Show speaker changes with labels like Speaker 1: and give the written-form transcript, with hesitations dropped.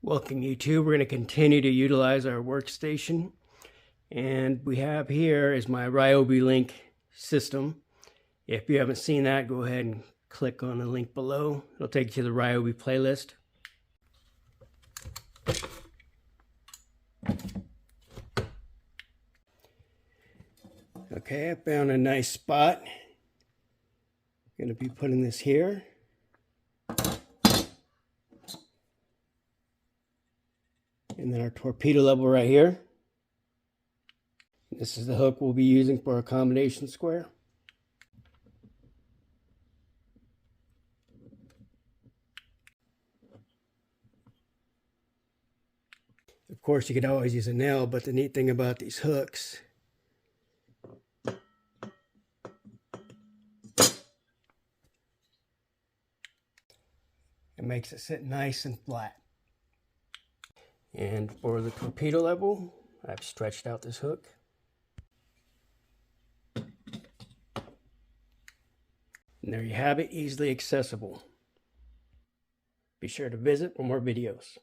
Speaker 1: Welcome YouTube. We're going to continue to utilize our workstation, and we have here is my Ryobi link system. If you haven't seen that, go ahead and click on the link below. It'll take you to the Ryobi playlist. Okay, I found a nice spot. I'm going to be putting this here. And then our torpedo level right here. This is the hook we'll be using for our combination square. Of course, you could always use a nail, but the neat thing about these hooks, it makes it sit nice and flat. And for the torpedo level, I've stretched out this hook. And there you have it, easily accessible. Be sure to visit for more videos.